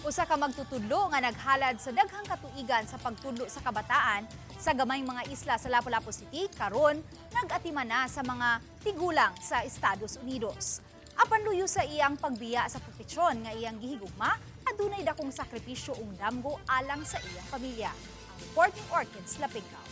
Usa ka magtutudlo nga naghalad sa daghang katuigan sa pagtudlo sa kabataan sa gamayng mga isla sa Lapu-Lapu City karon nag-atiman na sa mga tigulang sa Estados Unidos. Apan luyo sa iyang pagbiya sa propesyon nga iyang gihigugma, adunay dakong sakripisyo ug damgo alang sa iyang pamilya. Ang reporting Orchids Lapingaw.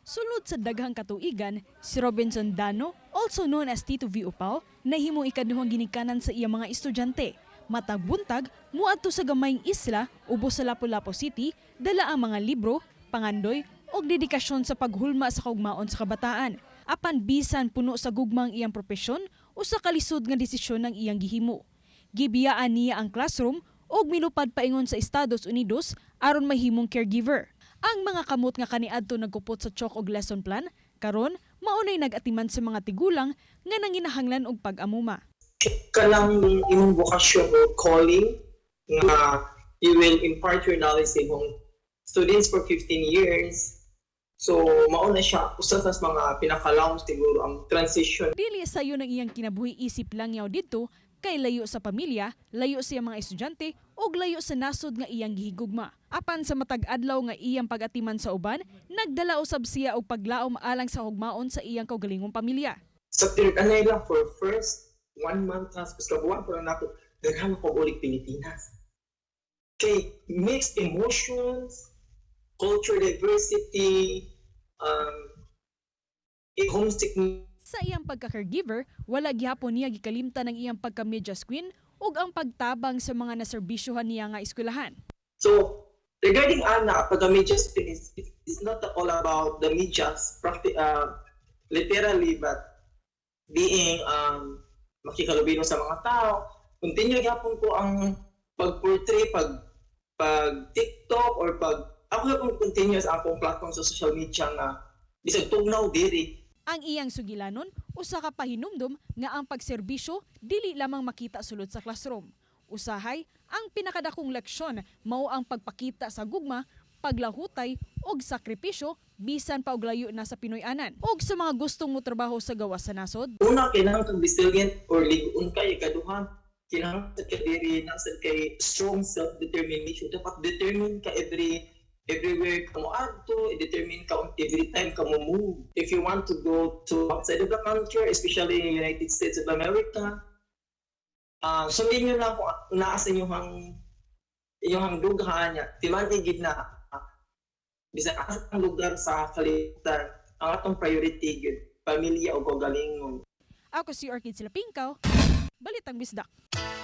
Sulod sa daghang katuigan, si Robinson Dano, also known as Tito V. Upaw, nahimo ikaduhang ginikanan sa iyang mga estudyante. Matag buntag, muadto sa gamayng isla, ubos sa Lapu-Lapu City, dala ang mga libro, pangandoy, o dedikasyon sa paghulma sa kaugmaon sa kabataan. Apan bisan puno sa gugmang iyang propesyon o sa kalisod nga desisyon ng iyang gihimo. Gibiyaan niya ang classroom o milupad paingon sa Estados Unidos aron mahimong caregiver. Ang mga kamot nga kaniadto nagkupot sa chok og lesson plan, karon maunay nag-atiman sa mga tigulang nga nanginahanglan og pag-amuma. Kanang imong bokasyon or calling nga you will impart your knowledge sa imong students for 15 years. So mauna siya usa sa mga pinakalaw siguro ang transition. Dili sayo ng iyang kinabuhi isip lang yaw didto kay layo sa pamilya, layo sa mga estudyante ug layo sa nasod nga iyang gihigugma. Apan sa matag adlaw nga iyang pag-atiman sa uban, nagdala usab siya og paglaom alang sa hugmaon sa iyang kaugalingong pamilya. Sa anay lang for first 1 month na sa buwan pero nako daghan ko ulit Pilipinas. Kay mixed emotions, culture diversity, homesick. Sa iyang pagka-caregiver, wala gihapon niya gikalimtan ng iyang pagka-media queen ug ang pagtabang sa mga naserbisyohan niya nga eskwelahan. So regarding Ana, pagka-media is not all about the media literally but being makikalubino sa mga tao. Continue gyapon ko ang pag-portray, pag-TikTok or ako gyapon continuous akong platform sa social media nga bisag tugnaw diri. Ang iyang sugilanon, usa ka pahinumdom nga ang pagserbisyo dili lamang makita sulod sa classroom. Usahay, ang pinakadakong leksyon mao ang pagpakita sa gugma, paglahutay og sakripisyo bisan pa og layo na sa Pinoy-anan. Og sa mga gustong motrabaho sa gawas sa nasod, Una, kailangan kang resilient or ligon kay ikaduhan. Kailangan ka diri nasa kay strong self-determination. Dapat determine ka everywhere ka mo adto, determine ka every time ka mo move. If you want to go to outside of the country, especially in the United States of America, sundin nyo lang kung naasa inyong dughan niya. Timan igid na bisan asa ang lugar sa kalibutan, ang atong priority gyud pamilya o kaugalingon. ako si Orchids Lapingaw, Balitang Bisdak.